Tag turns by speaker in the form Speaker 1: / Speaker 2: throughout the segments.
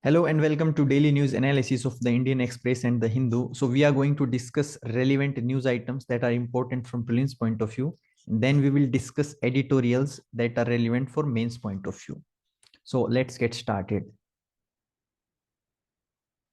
Speaker 1: Hello and welcome to daily news analysis of the Indian Express and the Hindu. So we are going to discuss relevant news items that are important from prelims point of view. Then we will discuss editorials that are relevant for mains point of view. So let's get started.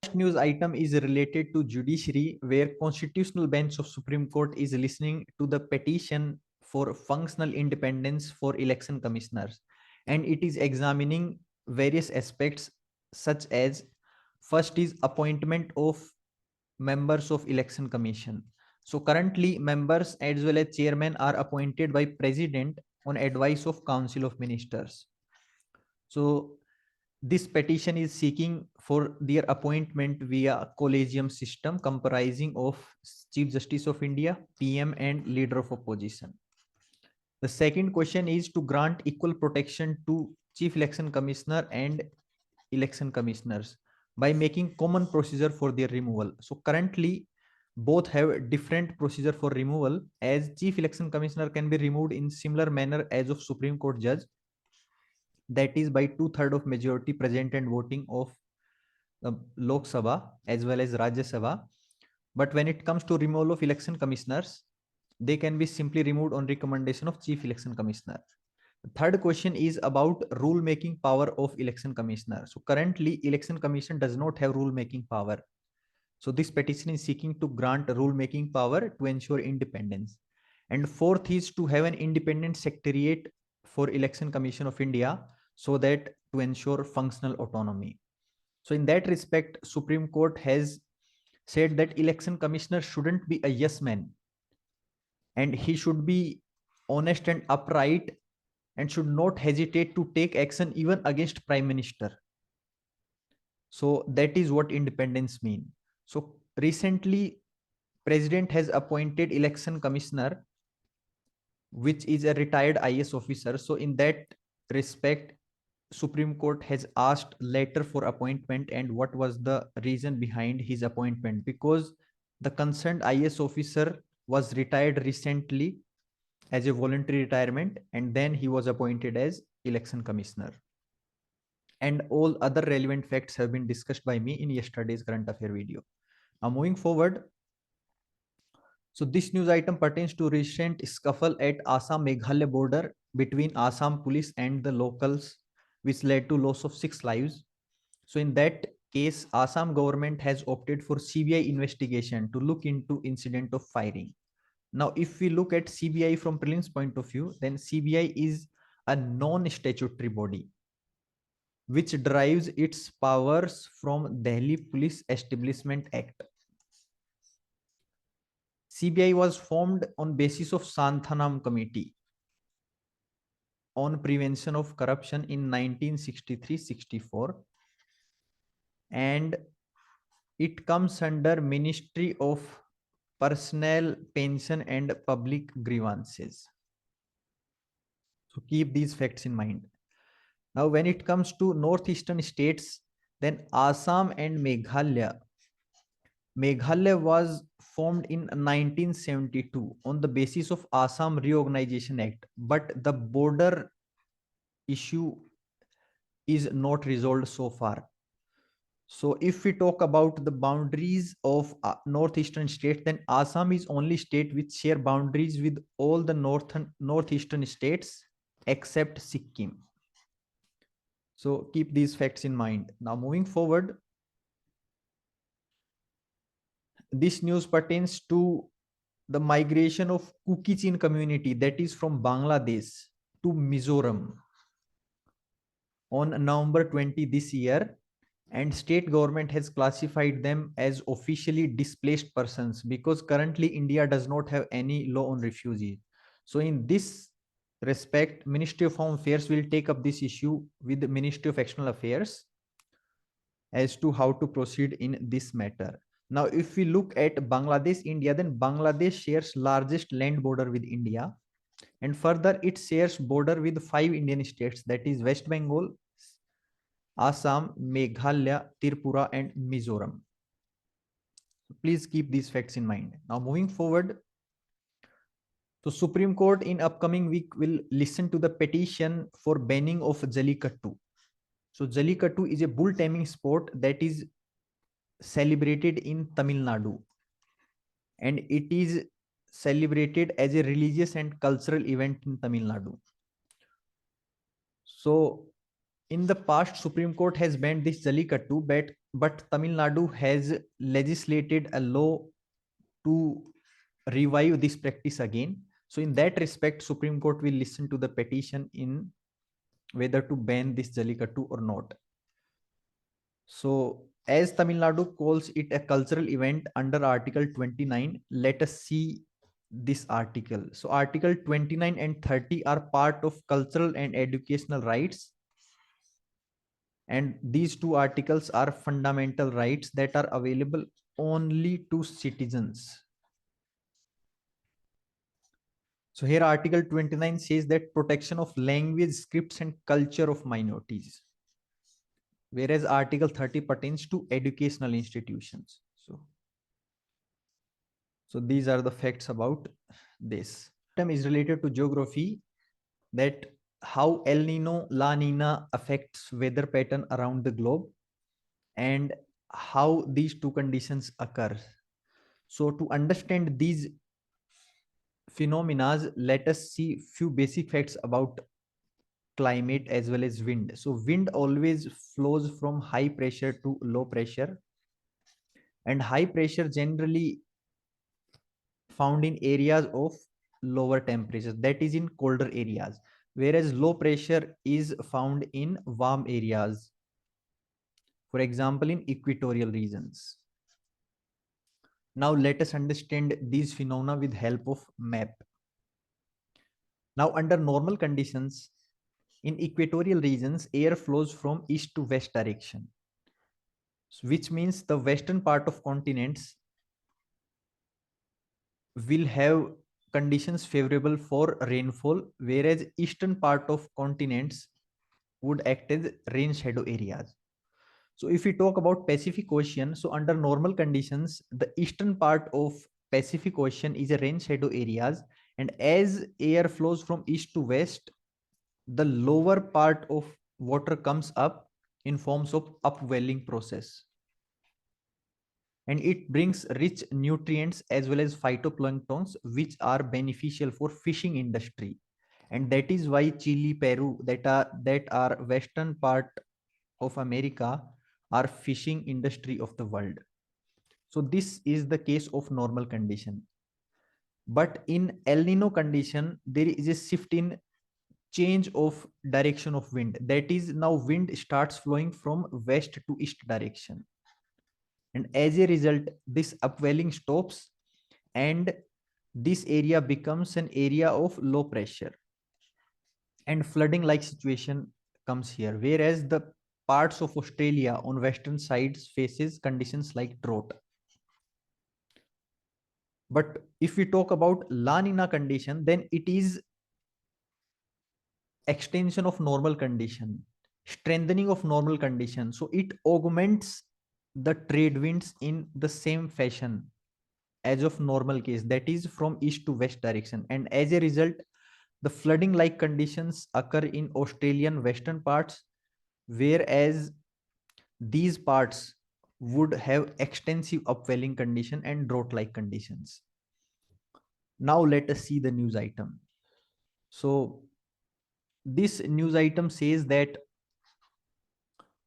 Speaker 1: First news item is related to judiciary, where constitutional bench of Supreme Court is listening to the petition for functional independence for election commissioners, and it is examining various aspects such as first is appointment of members of election commission. So currently members as well as chairman are appointed by president on advice of council of ministers. So this petition is seeking for their appointment via collegium system comprising of Chief Justice of India, PM and leader of opposition. The second question is to grant equal protection to Chief Election Commissioner and election commissioners by making common procedure for their removal. So currently both have different procedure for removal, as Chief Election Commissioner can be removed in similar manner as of Supreme Court judge, that is by 2/3 of majority present and voting of the Lok Sabha as well as Rajya Sabha. But when it comes to removal of election commissioners, they can be simply removed on recommendation of Chief Election Commissioner. The third question is about rule making power of election commissioner. So currently election commission does not have rule making power. So this petition is seeking to grant rule making power to ensure independence. And fourth is to have an independent secretariat for Election Commission of India, so that to ensure functional autonomy. So in that respect, Supreme Court has said that election commissioner shouldn't be a yes man, and he should be honest and upright and should not hesitate to take action even against prime minister. So that is what independence mean. So recently president has appointed election commissioner, which is a retired IS officer. So in that respect, Supreme Court has asked letter for appointment and what was the reason behind his appointment, because the concerned IS officer was retired recently as a voluntary retirement, and then he was appointed as election commissioner. And all other relevant facts have been discussed by me in yesterday's current affair video. Now moving forward, so this news item pertains to recent scuffle at Assam Meghalaya border between Assam police and the locals, which led to loss of 6 lives. So in that case, Assam government has opted for CBI investigation to look into incident of firing. Now, if we look at CBI from prelims point of view, then CBI is a non-statutory body which derives its powers from Delhi Police Establishment Act. CBI was formed on basis of Santhanam Committee on Prevention of Corruption in 1963-64, and it comes under Ministry of Personnel, Pension and Public Grievances. So keep these facts in mind. Now, when it comes to northeastern states, then Assam and Meghalaya. Meghalaya was formed in 1972 on the basis of Assam Reorganization Act, but the border issue is not resolved so far. So if we talk about the boundaries of northeastern states, then Assam is only state which share boundaries with all the northeastern states except Sikkim. So keep these facts in mind. Now moving forward, this news pertains to the migration of Kukichin community, that is from Bangladesh to Mizoram on November 20 this year, and state government has classified them as officially displaced persons because currently India does not have any law on refugees. So in this respect, Ministry of Home Affairs will take up this issue with the Ministry of External Affairs as to how to proceed in this matter. Now, if we look at Bangladesh, India, then Bangladesh shares largest land border with India, and further it shares border with 5 Indian states, that is West Bengal, Assam, Meghalaya, Tripura and Mizoram. Please keep these facts in mind. Now moving forward, so Supreme Court in upcoming week will listen to the petition for banning of Jallikattu. So Jallikattu is a bull taming sport that is celebrated in Tamil Nadu, and it is celebrated as a religious and cultural event in Tamil Nadu. So in the past, Supreme Court has banned this Jallikattu, but Tamil Nadu has legislated a law to revive this practice again. So in that respect, Supreme Court will listen to the petition in whether to ban this Jallikattu or not. So as Tamil Nadu calls it a cultural event under Article 29, let us see this article. So Article 29 and 30 are part of cultural and educational rights. And these two articles are fundamental rights that are available only to citizens. So here Article 29 says that protection of language, scripts and culture of minorities, whereas Article 30 pertains to educational institutions. So these are the facts about this. Term is related to geography, that how El Nino, La Nina affects weather pattern around the globe and how these two conditions occur. So to understand these phenomena, let us see few basic facts about climate as well as wind. So wind always flows from high pressure to low pressure, and high pressure generally found in areas of lower temperatures, that is in colder areas, whereas low pressure is found in warm areas, for example in equatorial regions. Now let us understand these phenomena with help of map. Now under normal conditions, in equatorial regions, air flows from east to west direction, which means the western part of continents will have conditions favorable for rainfall, whereas eastern part of continents would act as rain shadow areas. So if we talk about Pacific Ocean, so under normal conditions, the eastern part of Pacific Ocean is a rain shadow areas, and as air flows from east to west, the lower part of water comes up in forms of upwelling process, and it brings rich nutrients as well as phytoplanktons which are beneficial for fishing industry. And that is why Chile, Peru, that are western part of America, are fishing industry of the world. So this is the case of normal condition. But in El Nino condition, there is a shift in change of direction of wind. That is, now wind starts flowing from west to east direction. And as a result, this upwelling stops and this area becomes an area of low pressure. And flooding like situation comes here. Whereas the parts of Australia on western sides faces conditions like drought. But if we talk about La Nina condition, then it is extension of normal condition, strengthening of normal condition. So it augments the trade winds in the same fashion as of normal case, that is from east to west direction. And as a result, the flooding like conditions occur in Australian western parts, whereas these parts would have extensive upwelling condition and drought like conditions. Now let us see the news item. So this news item says that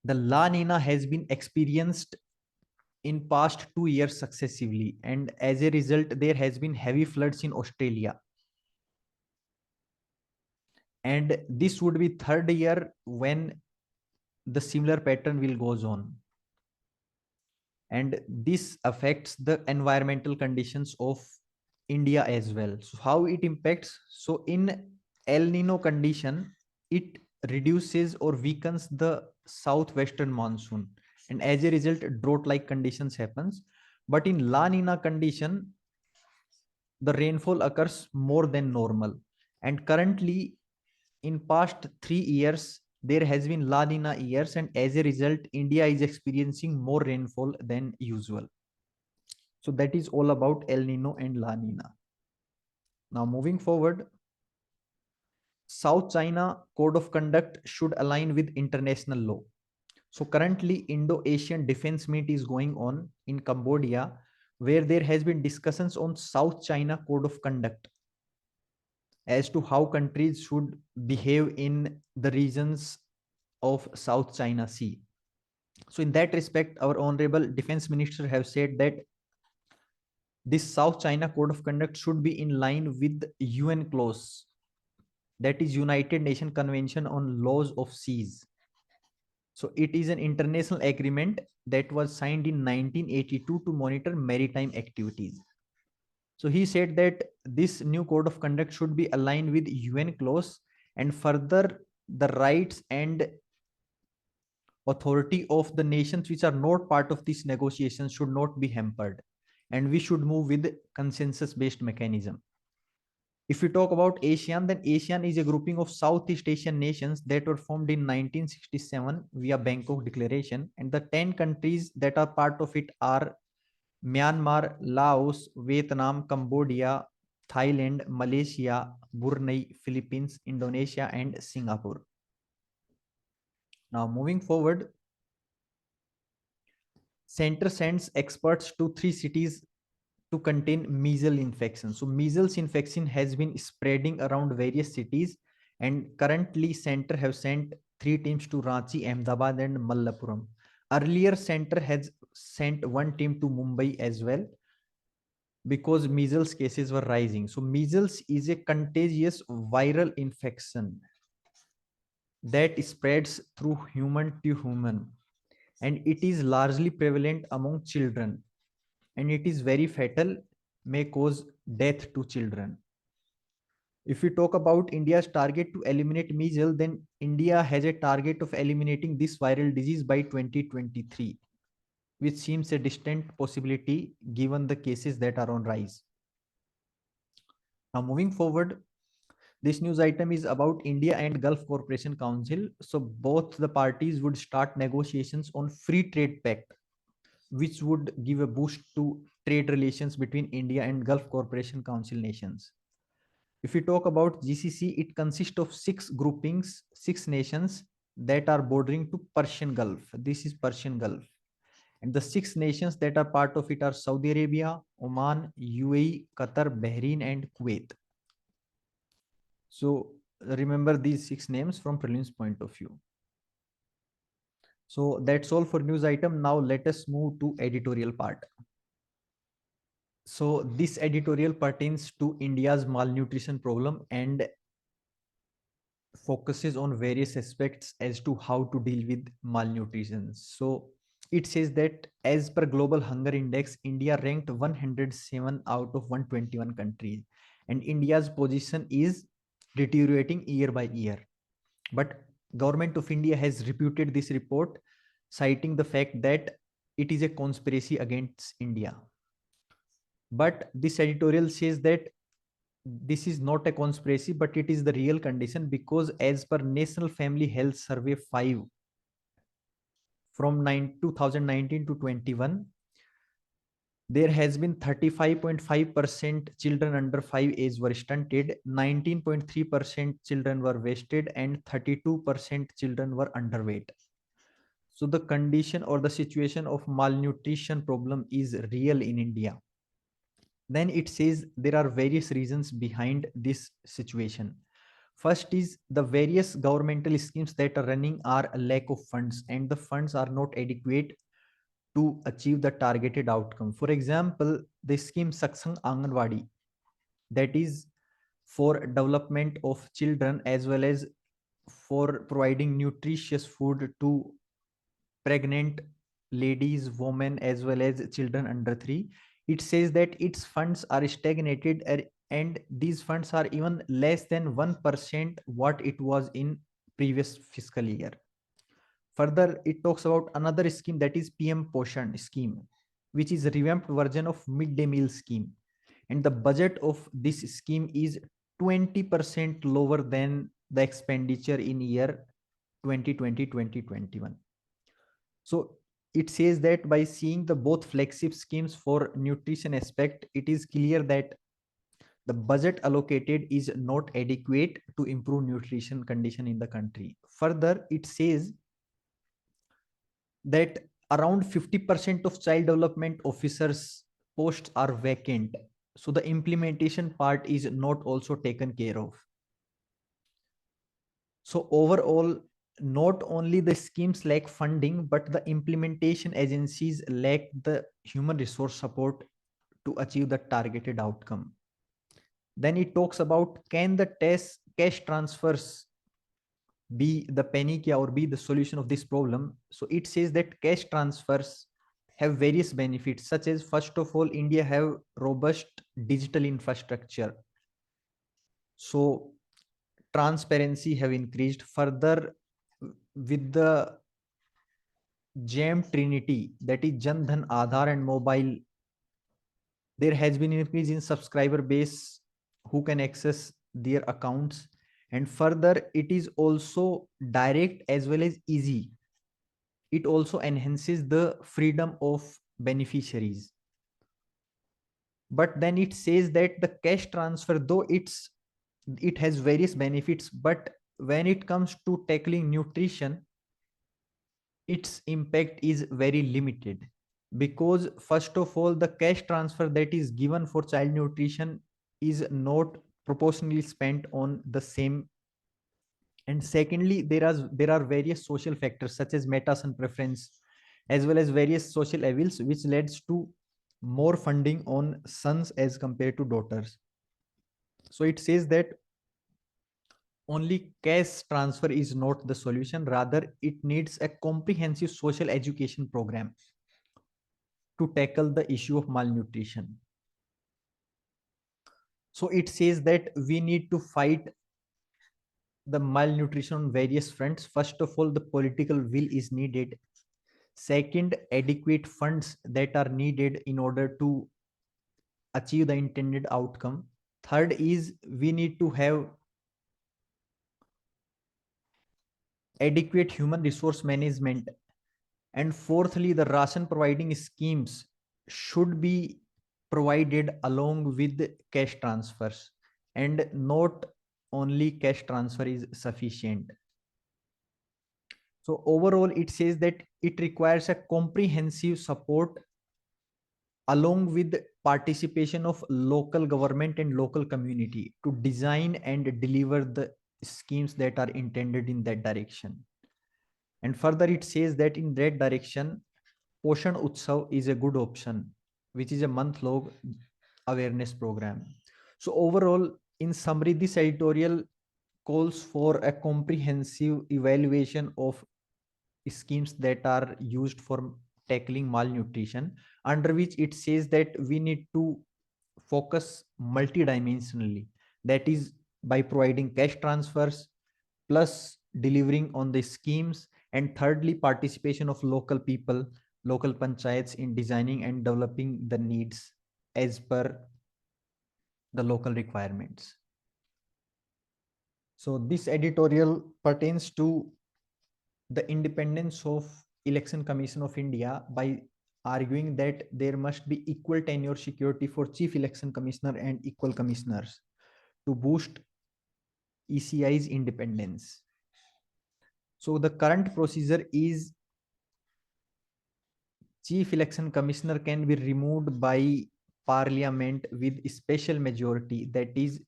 Speaker 1: the La Nina has been experienced in past 2 years successively, and as a result there has been heavy floods in Australia, and this would be third year when the similar pattern will goes on, and this affects the environmental conditions of India as well. So how it impacts? So in El Nino condition, it reduces or weakens the southwestern monsoon, and as a result drought like conditions happens. But in La Nina condition, the rainfall occurs more than normal, and currently in past 3 years there has been La Nina years, and as a result India is experiencing more rainfall than usual. So that is all about El Nino and La Nina. Now moving forward, South China Code of Conduct should align with international law. So currently Indo-Asian defense meet is going on in Cambodia, where there has been discussions on South China Code of Conduct as to how countries should behave in the regions of South China Sea. So in that respect, our honorable defense minister have said that this South China Code of Conduct should be in line with UN clause, that is United Nations Convention on Laws of Seas. So it is an international agreement that was signed in 1982 to monitor maritime activities. So he said that this new code of conduct should be aligned with UN clause, and further the rights and authority of the nations which are not part of these negotiations should not be hampered, and we should move with consensus based mechanism. If we talk about ASEAN, then ASEAN is a grouping of Southeast Asian nations that were formed in 1967 via Bangkok Declaration, and the 10 countries that are part of it are Myanmar, Laos, Vietnam, Cambodia, Thailand, Malaysia, Brunei, Philippines, Indonesia, and Singapore. Now, moving forward, Center sends experts to 3 cities to contain measles infection. So measles infection has been spreading around various cities, and currently Center have sent 3 teams to Ranchi, Ahmedabad, and Malappuram. Earlier, Center has sent 1 team to Mumbai as well, because measles cases were rising. So measles is a contagious viral infection that spreads through human to human, and it is largely prevalent among children, and it is very fatal, may cause death to children. If we talk about India's target to eliminate measles, then India has a target of eliminating this viral disease by 2023, which seems a distant possibility given the cases that are on rise. Now, moving forward, this news item is about India and Gulf Cooperation Council. So both the parties would start negotiations on free trade pact, which would give a boost to trade relations between India and Gulf Cooperation Council nations. If we talk about GCC, it consists of 6 groupings, 6 nations that are bordering to Persian Gulf. This is Persian Gulf. And the 6 nations that are part of it are Saudi Arabia, Oman, UAE, Qatar, Bahrain, and Kuwait. So remember these 6 names from prelims point of view. So that's all for news item. Now let us move to editorial part. So this editorial pertains to India's malnutrition problem and focuses on various aspects as to how to deal with malnutrition. So it says that as per Global Hunger Index, India ranked 107 out of 121 countries, and India's position is deteriorating year by year. But Government of India has refuted this report, citing the fact that it is a conspiracy against India. But this editorial says that this is not a conspiracy, but it is the real condition, because as per National Family Health Survey 5 from 2019 to 21, there has been 35.5% children under 5 age were stunted, 19.3% children were wasted, and 32% children were underweight. So the condition or the situation of malnutrition problem is real in India. Then it says there are various reasons behind this situation. First is the various governmental schemes that are running are a lack of funds, and the funds are not adequate to achieve the targeted outcome. For example, the scheme Saksang Anganwadi, that is for development of children as well as for providing nutritious food to pregnant ladies, women, as well as children under 3. It says that its funds are stagnated, and these funds are even less than 1% what it was in previous fiscal year. Further, it talks about another scheme, that is PM Poshan scheme, which is a revamped version of midday meal scheme. And the budget of this scheme is 20% lower than the expenditure in year 2020-2021. So it says that by seeing the both flagship schemes for nutrition aspect, it is clear that the budget allocated is not adequate to improve nutrition condition in the country. Further, it says that around 50% of child development officers posts are vacant. So the implementation part is not also taken care of. So overall, not only the schemes lack funding, but the implementation agencies lack the human resource support to achieve the targeted outcome. Then it talks about, can the test cash transfers be the panacea or be the solution of this problem? So it says that cash transfers have various benefits, such as, first of all, India have robust digital infrastructure. So transparency have increased further with the gem trinity, that is Jan Dhan, Aadhaar and mobile. There has been an increase in subscriber base who can access their accounts, and further it is also direct as well as easy. It also enhances the freedom of beneficiaries. But then it says that the cash transfer, though it has various benefits, but when it comes to tackling nutrition, its impact is very limited, because first of all, the cash transfer that is given for child nutrition is not proportionally spent on the same. And secondly, there are various social factors such as metas and preference, as well as various social evils, which leads to more funding on sons as compared to daughters. So it says that only cash transfer is not the solution, rather it needs a comprehensive social education program to tackle the issue of malnutrition. So it says that we need to fight the malnutrition on various fronts. First of all, the political will is needed. Second, adequate funds that are needed in order to achieve the intended outcome. Third is we need to have adequate human resource management. And fourthly, the ration providing schemes should be provided along with cash transfers, and not only cash transfer is sufficient. So overall, it says that it requires a comprehensive support along with participation of local government and local community to design and deliver the schemes that are intended in that direction. And further, it says that in that direction, Poshan Utsav is a good option, which is a month-long awareness program. So overall, in summary, this editorial calls for a comprehensive evaluation of schemes that are used for tackling malnutrition, under which it says that we need to focus multidimensionally, that is by providing cash transfers plus delivering on the schemes, and thirdly, participation of local people, local panchayats in designing and developing the needs as per the local requirements. So this editorial pertains to the independence of Election Commission of India by arguing that there must be equal tenure security for Chief Election Commissioner and equal commissioners to boost ECI's independence. So the current procedure is Chief Election Commissioner can be removed by Parliament with special majority, that is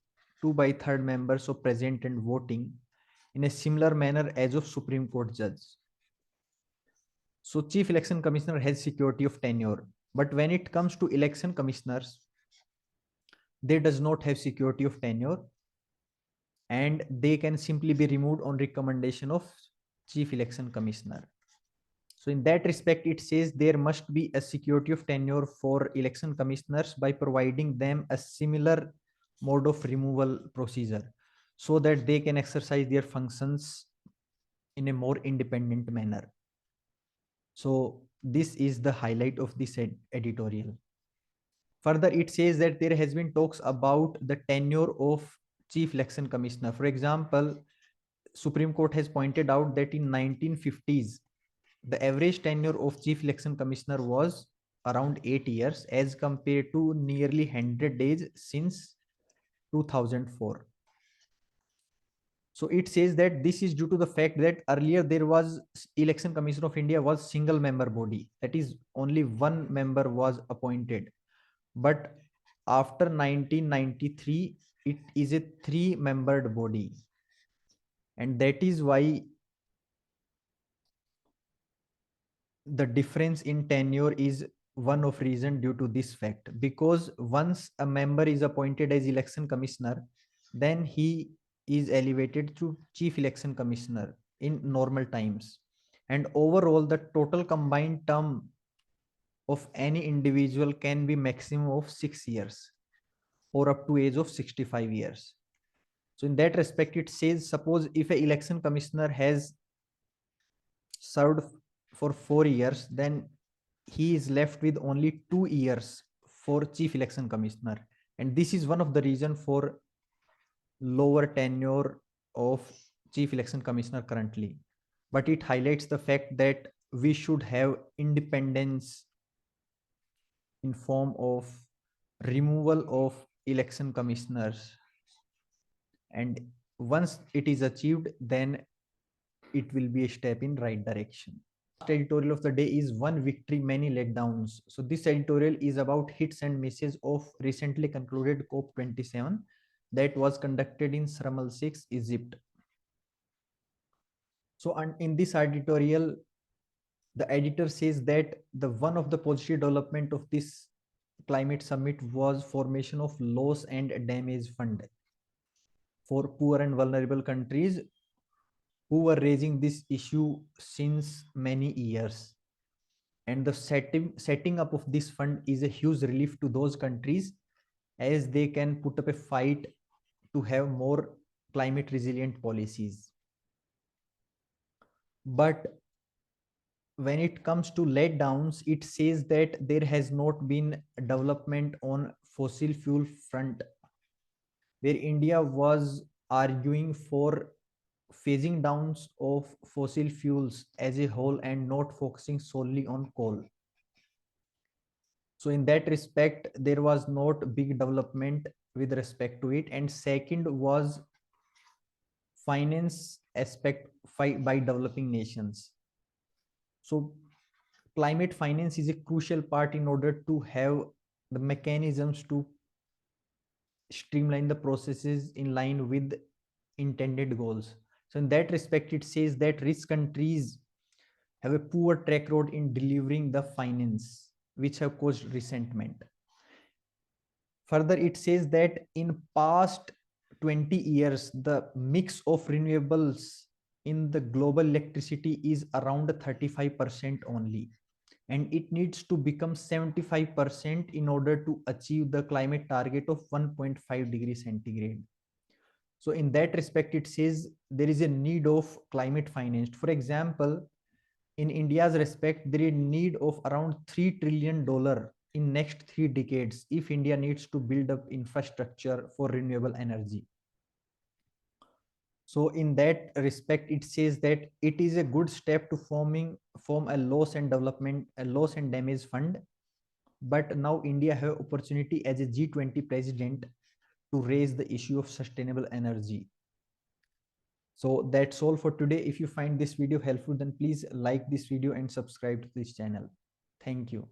Speaker 1: 2/3 members of present and voting, in a similar manner as of Supreme Court judge. So Chief Election Commissioner has security of tenure, but when it comes to election commissioners, they does not have security of tenure, and they can simply be removed on recommendation of Chief Election Commissioner. So in that respect, it says there must be a security of tenure for election commissioners by providing them a similar mode of removal procedure, so that they can exercise their functions in a more independent manner. So this is the highlight of this editorial. Further, it says that there has been talks about the tenure of Chief Election Commissioner. For example, Supreme Court has pointed out that in 1950s, the average tenure of Chief Election Commissioner was around 8 years as compared to nearly 100 days since 2004. So it says that this is due to the fact that earlier there was Election Commission of India was single member body, that is only one member was appointed, but after 1993 it is a three membered body, and that is why the difference in tenure is one of reason due to this fact, because once a member is appointed as election commissioner, then he is elevated to chief election commissioner in normal times, and overall the total combined term of any individual can be maximum of 6 years or up to age of 65 years. So in that respect it says, suppose if a election commissioner has served for 4 years, then he is left with only 2 years for chief election commissioner, and this is one of the reason for lower tenure of chief election commissioner currently. But it highlights the fact that we should have independence in form of removal of election commissioners, and once it is achieved, then it will be a step in right direction. Editorial of the day is one victory, many letdowns. So this editorial is about hits and misses of recently concluded COP27 that was conducted in Sharm el-Sheikh, Egypt. So in this editorial, the editor says that the one of the positive development of this climate summit was formation of loss and damage fund for poor and vulnerable countries who were raising this issue since many years. And the setting up of this fund is a huge relief to those countries, as they can put up a fight to have more climate resilient policies. But when it comes to letdowns, it says that there has not been development on fossil fuel front, where India was arguing for phasing downs of fossil fuels as a whole and not focusing solely on coal. So in that respect, there was not big development with respect to it. And second was finance aspect by developing nations. So climate finance is a crucial part in order to have the mechanisms to streamline the processes in line with intended goals. So in that respect, it says that rich countries have a poor track record in delivering the finance, which have caused resentment. Further, it says that in past 20 years, the mix of renewables in the global electricity is around 35% only, and it needs to become 75% in order to achieve the climate target of 1.5 degrees centigrade. So in that respect, it says there is a need of climate finance. For example, in India's respect, there is need of around $3 trillion in next 3 decades if India needs to build up infrastructure for renewable energy. So in that respect, it says that it is a good step to form a loss and damage fund. But now India have opportunity as a G20 president to raise the issue of sustainable energy. So that's all for today. If you find this video helpful, then please like this video and subscribe to this channel. Thank you.